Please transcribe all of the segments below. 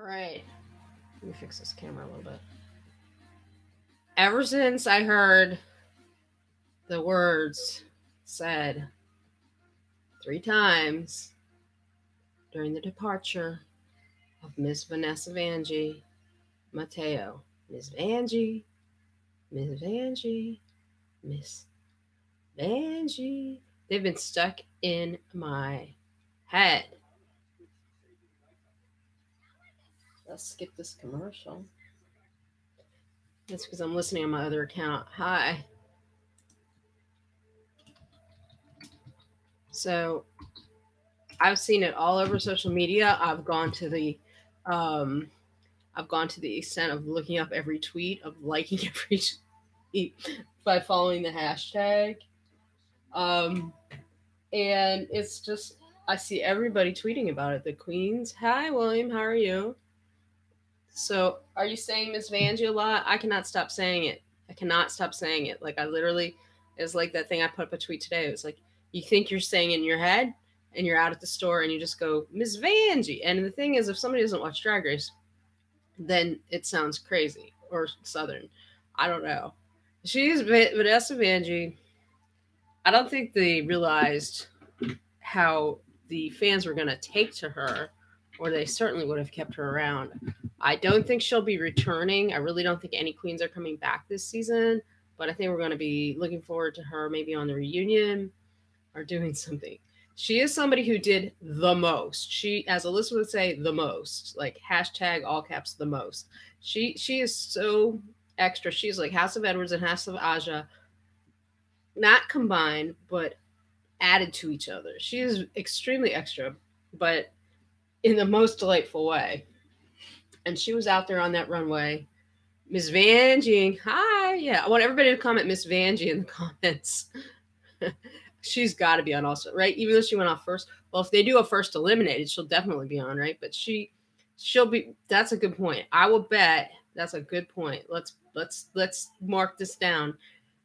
right. Let me fix this camera a little bit. Ever since I heard the words said 3 times during the departure of Miss Vanessa Vangie Mateo, Miss Vangie, Miss Vangie, Miss Vangie, they've been stuck in my head. Let's skip this commercial. That's because I'm listening on my other account. Hi. So I've seen it all over social media. I've gone to the extent of looking up every tweet, of liking every tweet by following the hashtag. Um, and it's just I see everybody tweeting about it. The Queens. Hi, William. How are you? So, are you saying Miss Vanjie a lot? I cannot stop saying it. I cannot stop saying it. Like I literally, it's like that thing I put up a tweet today. It was like you think you're saying it in your head, and you're out at the store, and you just go Miss Vanjie. And the thing is, if somebody doesn't watch Drag Race, then it sounds crazy or Southern. I don't know. She's Vanessa Vanjie. I don't think they realized how the fans were going to take to her, or they certainly would have kept her around. I don't think she'll be returning. I really don't think any queens are coming back this season, but I think we're going to be looking forward to her maybe on the reunion or doing something. She is somebody who did the most. She, as Alyssa would say, the most. Like hashtag all caps the most. She is so extra. She's like House of Edwards and House of Aja, not combined, but added to each other. She is extremely extra, but in the most delightful way. And she was out there on that runway. Miss Vanjie, hi. Yeah, I want everybody to comment Miss Vanjie in the comments. She's got to be on also, right? Even though she went off first. Well, if they do a first eliminated, she'll definitely be on, right? But she'll be. That's a good point. I will bet that's a good point. Let's mark this down.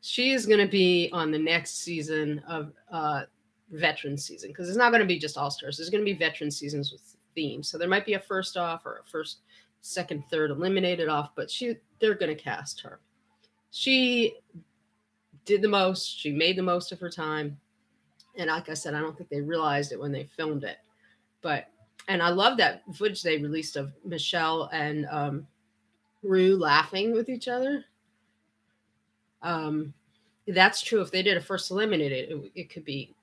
She is going to be on the next season of veteran season, because it's not going to be just all stars. There's going to be veteran seasons with themes. So there might be a first off or a first, second, third eliminated off, but they're going to cast her. She did the most. She made the most of her time. And like I said, I don't think they realized it when they filmed it. And I love that footage they released of Michelle and Rue laughing with each other. That's true. If they did a first eliminated, it could be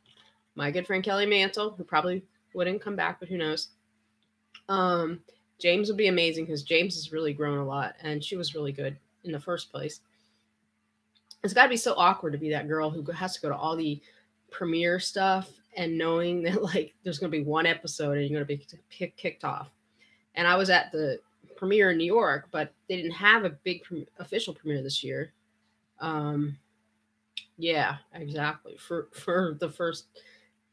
my good friend Kelly Mantle, who probably wouldn't come back, but who knows. James would be amazing because James has really grown a lot, and she was really good in the first place. It's got to be so awkward to be that girl who has to go to all the premiere stuff and knowing that like there's going to be one episode and you're going to be kicked off. And I was at the premiere in New York, but they didn't have a big official premiere this year. Yeah, exactly. For the first,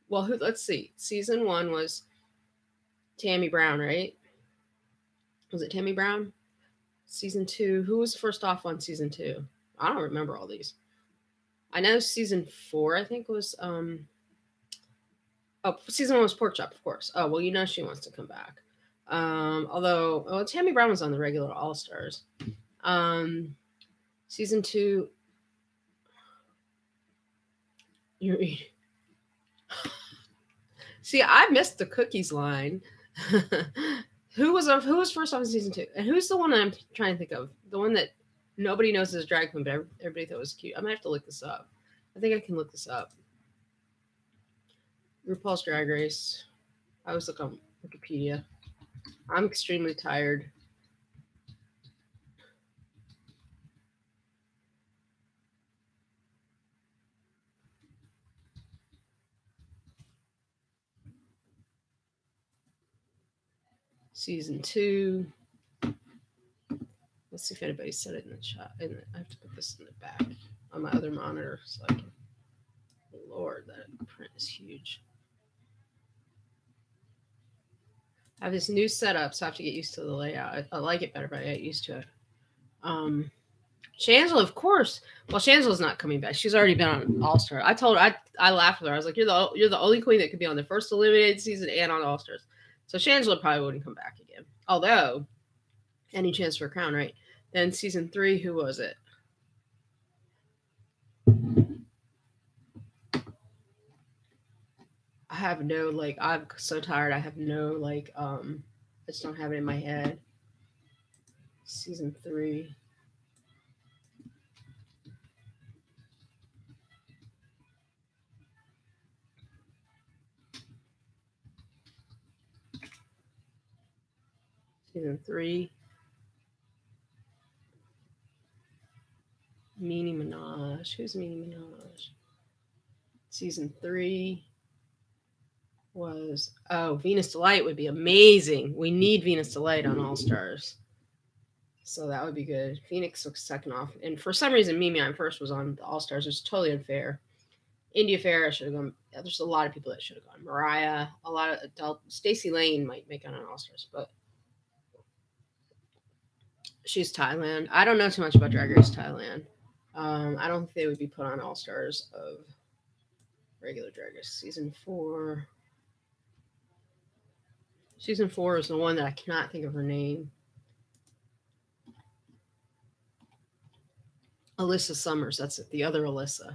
well, let's see. Season 1 was Tammy Brown, right? Was it Tammy Brown? Season 2, who was first off on season 2? I don't remember all these. I know season 4, I think, was season 1 was Pork Chop, of course. Oh, well, you know she wants to come back. Although Tammy Brown was on the regular All Stars. Season 2. See, I missed the cookies line. Who was first off in season 2? And who's the one that I'm trying to think of? The one that nobody knows is drag queen, but everybody thought was cute. I might have to look this up. I think I can look this up. RuPaul's Drag Race. I always look on Wikipedia. I'm extremely tired. Season 2. Let's see if anybody said it in the chat. I have to put this in the back on my other monitor so I can. Lord, that print is huge. I have this new setup, so I have to get used to the layout. I like it better, but I get used to it. Shangela, of course. Well, Shangela's not coming back. She's already been on All Star. I told her, I laughed with her. I was like, you're the only queen that could be on the first eliminated season and on All Stars. So Shangela probably wouldn't come back again. Although, any chance for a crown, right? Then season 3, who was it? I have no like. I'm so tired. I have no like. I just don't have it in my head. Season 3. Season 3. Meanie Minaj. Who's Meanie Minaj? Season 3 was Venus Delight would be amazing. We need Venus Delight on All Stars. So that would be good. Phoenix looks second off. And for some reason Mimi I'm first was on the All Stars, which is totally unfair. India Fair should have gone. There's a lot of people that should have gone. Mariah, a lot of adult. Stacey Lane might make it on All Stars, but she's Thailand. I don't know too much about Drag Race Thailand. I don't think they would be put on All Stars of regular Drag Race. Season 4. Season 4 is the one that I cannot think of her name. Alyssa Summers. That's it. The other Alyssa.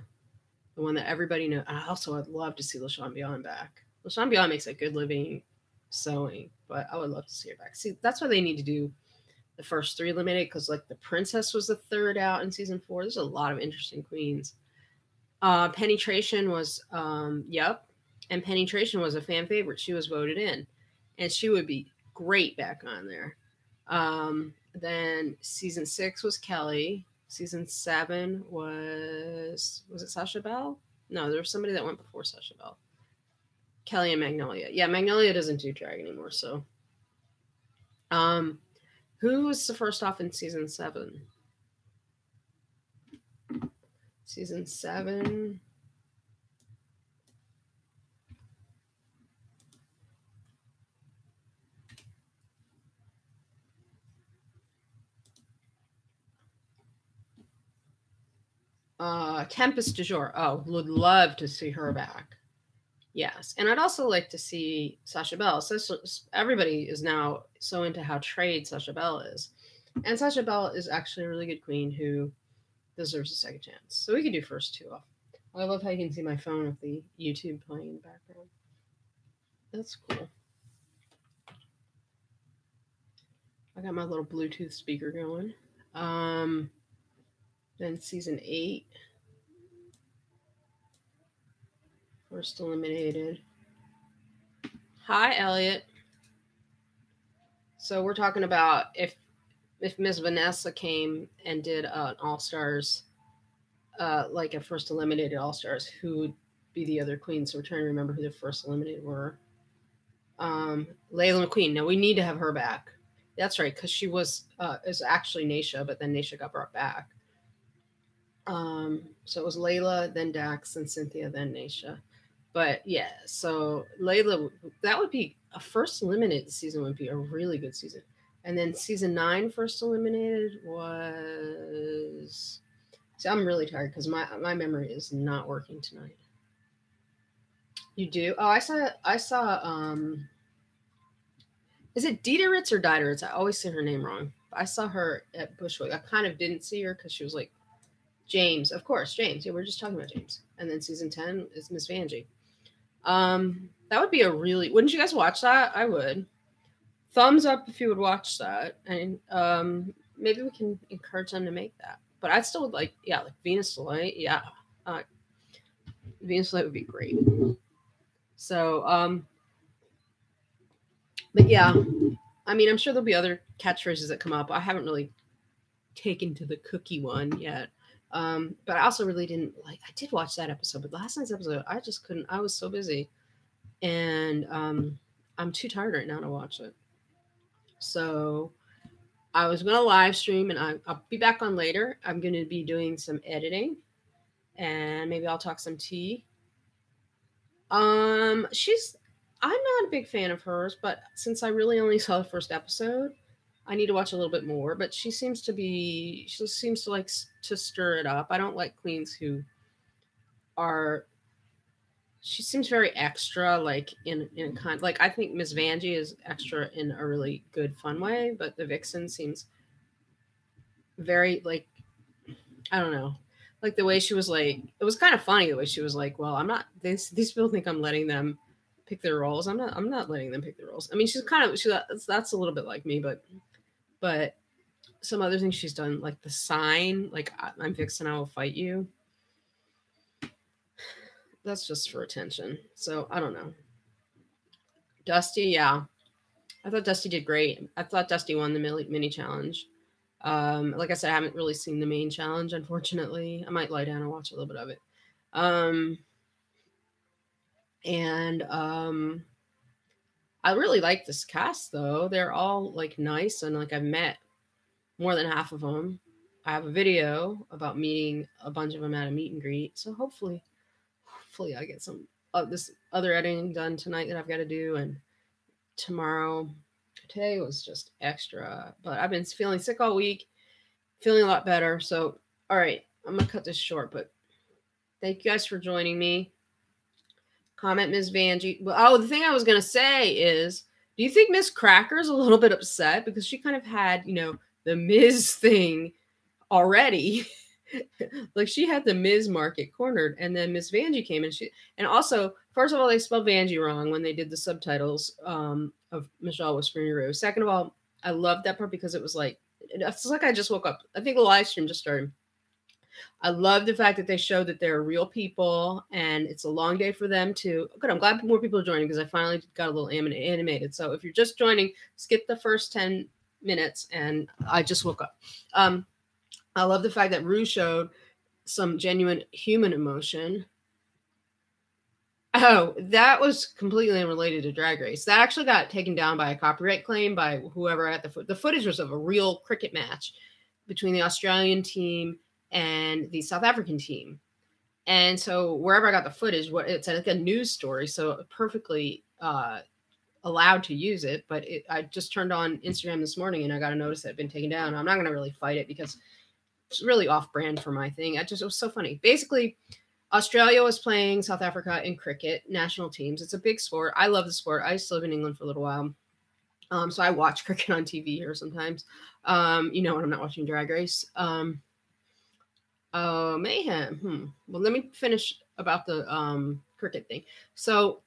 The one that everybody knows. And also, I'd love to see LaShawn Beyond back. LaShawn Beyond makes a good living sewing, but I would love to see her back. See, that's why they need to do the first 3 eliminated, because like the Princess was the third out in season 4. There's a lot of interesting queens. Penetration was, yep. And Penetration was a fan favorite. She was voted in. And she would be great back on there. Then season 6 was Kelly. Season 7 was it Sasha Bell? No, there was somebody that went before Sasha Bell. Kelly and Magnolia. Yeah, Magnolia doesn't do drag anymore, so. Who was the first off in season 7? Season 7. Tempest du Jour. Oh, would love to see her back. Yes, and I'd also like to see Sasha Bell. So everybody is now so into how trade Sasha Bell is, and Sasha Bell is actually a really good queen who deserves a second chance. So we could do first 2 off. I love how you can see my phone with the YouTube playing in the background. That's cool. I got my little Bluetooth speaker going. Then season 8. First eliminated. Hi, Elliot. So we're talking about if Miss Vanessa came and did an All Stars, like a first eliminated All Stars, who would be the other queen? So we're trying to remember who the first eliminated were. Layla McQueen. Now we need to have her back. That's right, because she was is actually Naisha, but then Naisha got brought back. So it was Layla, then Dax, then Cynthia, then Naisha. But yeah, so Layla, that would be a first eliminated season would be a really good season. And then season 9 first eliminated was. See, I'm really tired because my memory is not working tonight. You do? Oh, I saw is it Dieteritz or Dieteritz? I always say her name wrong. I saw her at Bushwick. I kind of didn't see her because she was like James, of course, James. Yeah, we are just talking about James. And then season 10 is Miss Vanjie. That would be a really. Wouldn't you guys watch that? I would. Thumbs up if you would watch that, and maybe we can encourage them to make that. But I still would like Venus Delight. Yeah, Venus Delight would be great. So, but yeah, I mean, I'm sure there'll be other catchphrases that come up. I haven't really taken to the cookie one yet. But I also really didn't like. I did watch that episode, but last night's episode, I just couldn't. I was so busy, and I'm too tired right now to watch it. So I was going to live stream, and I'll be back on later. I'm going to be doing some editing, and maybe I'll talk some tea. She's. I'm not a big fan of hers, but since I really only saw the first episode, I need to watch a little bit more. But she seems to like to stir it up. I don't like queens who are she seems very extra, like in a kind like I think Miss Vanjie is extra in a really good fun way, but the Vixen seems very like I don't know, like the way she was like it was kind of funny the way she was like, well, I'm not these people think I'm letting them pick their roles. I'm not letting them pick their roles. I mean, she's kind of that's a little bit like me, but some other things she's done like the sign like I'm Vixen, I will fight you. That's just for attention. So I don't know. Dusty, yeah. I thought Dusty did great. I thought Dusty won the mini challenge. Like I said, I haven't really seen the main challenge, unfortunately. I might lie down and watch a little bit of it. Um, and I really like this cast, though. They're all like nice, and like I've met more than half of them. I have a video about meeting a bunch of them at a meet and greet. So hopefully I get some of this other editing done tonight that I've got to do, and tomorrow. Today was just extra, but I've been feeling sick all week, feeling a lot better. So, all right, I'm gonna cut this short, but thank you guys for joining me. Comment Ms. Vanjie. Well, oh, the thing I was gonna say is, do you think Miss Cracker's a little bit upset because she kind of had, the Ms. thing already? Like she had the Ms. market cornered, and then Miss Vanjie came and also first of all they spelled Vanjie wrong when they did the subtitles of Michelle Whispering Your Rose. Second of all, I loved that part because it was like it's like I just woke up. I think the live stream just started. I love the fact that they showed that they're real people and it's a long day for them too. Good. I'm glad more people are joining because I finally got a little animated. So if you're just joining, skip the first 10 minutes and I just woke up. I love the fact that Rue showed some genuine human emotion. Oh, that was completely unrelated to Drag Race. That actually got taken down by a copyright claim by whoever at the footage was of a real cricket match between the Australian team and the South African team. And so wherever I got the footage, it's like a news story, so perfectly allowed to use it. But I just turned on Instagram this morning and I got a notice that it had been taken down. I'm not going to really fight it because it's really off-brand for my thing. It was so funny. Basically, Australia was playing South Africa in cricket, national teams. It's a big sport. I love the sport. I used to live in England for a little while. So I watch cricket on TV here sometimes. When I'm not watching Drag Race. Mayhem. Well, let me finish about the cricket thing. So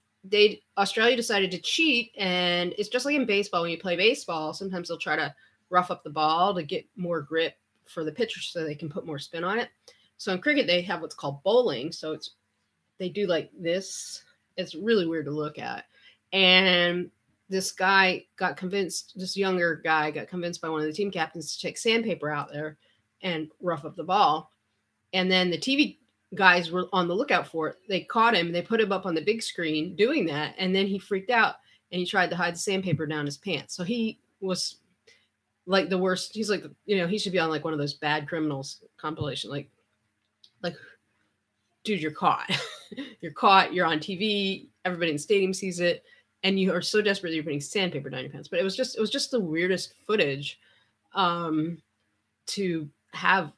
Australia decided to cheat, and it's just like in baseball. When you play baseball, sometimes they'll try to rough up the ball to get more grip for the pitcher so they can put more spin on it. So in cricket, they have what's called bowling. So they do like this. It's really weird to look at. And this younger guy got convinced by one of the team captains to take sandpaper out there and rough up the ball. And then the TV guys were on the lookout for it. They caught him. They put him up on the big screen doing that. And then he freaked out and he tried to hide the sandpaper down his pants. So he was like the worst. He's like, he should be on like one of those bad criminals compilation. Like, dude, you're caught. You're caught. You're on TV. Everybody in the stadium sees it. And you are so desperate that you're putting sandpaper down your pants. But it was just the weirdest footage to have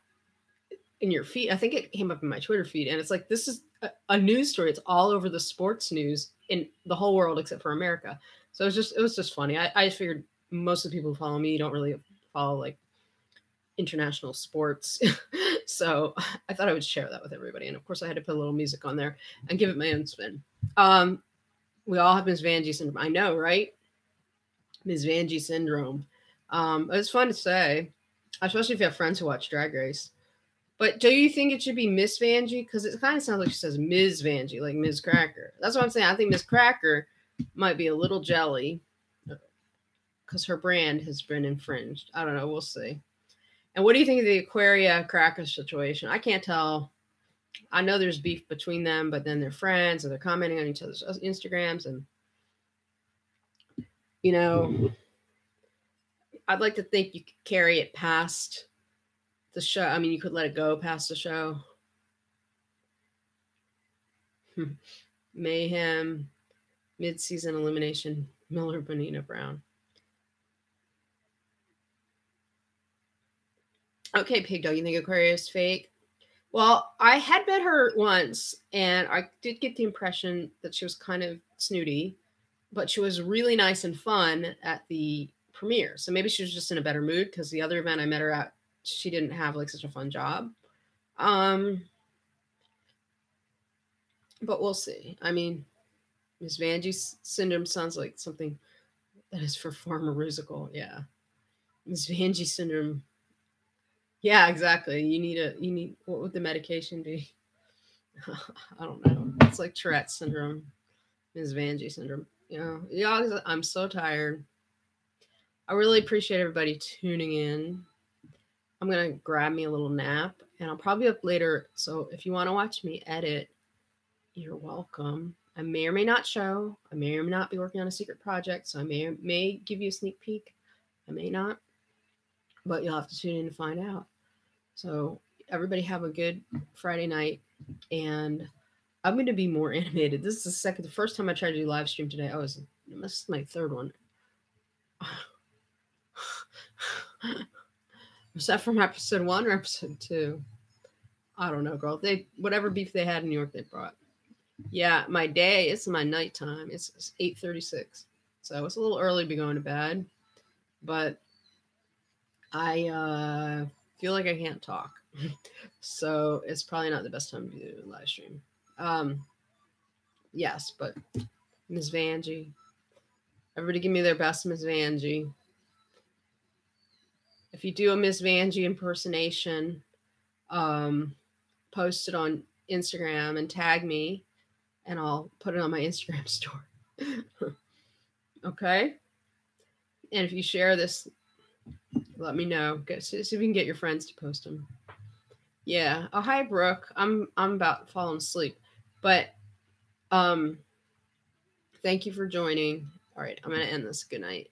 in your feed. I think it came up in my Twitter feed, and it's like this is a news story. It's all over the sports news in the whole world except for America. So it was just funny. I figured most of the people who follow me don't really follow like international sports, so I thought I would share that with everybody. And of course, I had to put a little music on there and give it my own spin. We all have Ms. Vanjie syndrome. I know, right? Ms. Vanjie syndrome. It's fun to say, especially if you have friends who watch Drag Race. But do you think it should be Miss Vanjie? Because it kind of sounds like she says Ms. Vanjie, like Ms. Cracker. That's what I'm saying. I think Ms. Cracker might be a little jelly because her brand has been infringed. I don't know. We'll see. And what do you think of the Aquaria Cracker situation? I can't tell. I know there's beef between them, but then they're friends and they're commenting on each other's Instagrams. And, I'd like to think you could carry it past the show. I mean, you could let it go past the show. Mayhem, mid-season elimination, Miller, Bonina, Brown. Okay, Pig Dog, you think Aquarius fake? Well, I had met her once, and I did get the impression that she was kind of snooty, but she was really nice and fun at the premiere. So maybe she was just in a better mood because the other event I met her at, she didn't have like such a fun job. Um, but we'll see. I mean, Miss Vanjie syndrome sounds like something that is for pharmaceutical. Yeah, Miss Vanjie syndrome. Yeah, exactly. You need what would the medication be? I don't know. It's like Tourette's syndrome, Miss Vanjie syndrome. Yeah, I'm so tired. I really appreciate everybody tuning in. I'm gonna grab me a little nap, and I'll probably be up later. So if you want to watch me edit, you're welcome. I may or may not show. I may or may not be working on a secret project, so I may give you a sneak peek. I may not, but you'll have to tune in to find out. So everybody have a good Friday night, and I'm going to be more animated. This is the first time I tried to do live stream today. This is my third one. Was that from episode 1 or episode 2? I don't know, girl. Whatever beef they had in New York, they brought. Yeah, my day. It's my nighttime. It's 8:36, so it's a little early to be going to bed. But I feel like I can't talk, so it's probably not the best time to do a live stream. Yes, but Miss Vanjie, everybody, give me their best, Miss Vanjie. If you do a Miss Vanjie impersonation, post it on Instagram and tag me, and I'll put it on my Instagram story. Okay? And if you share this, let me know. See if we can get your friends to post them. Yeah. Oh, hi, Brooke. I'm about falling asleep, but thank you for joining. All right, I'm gonna end this. Good night.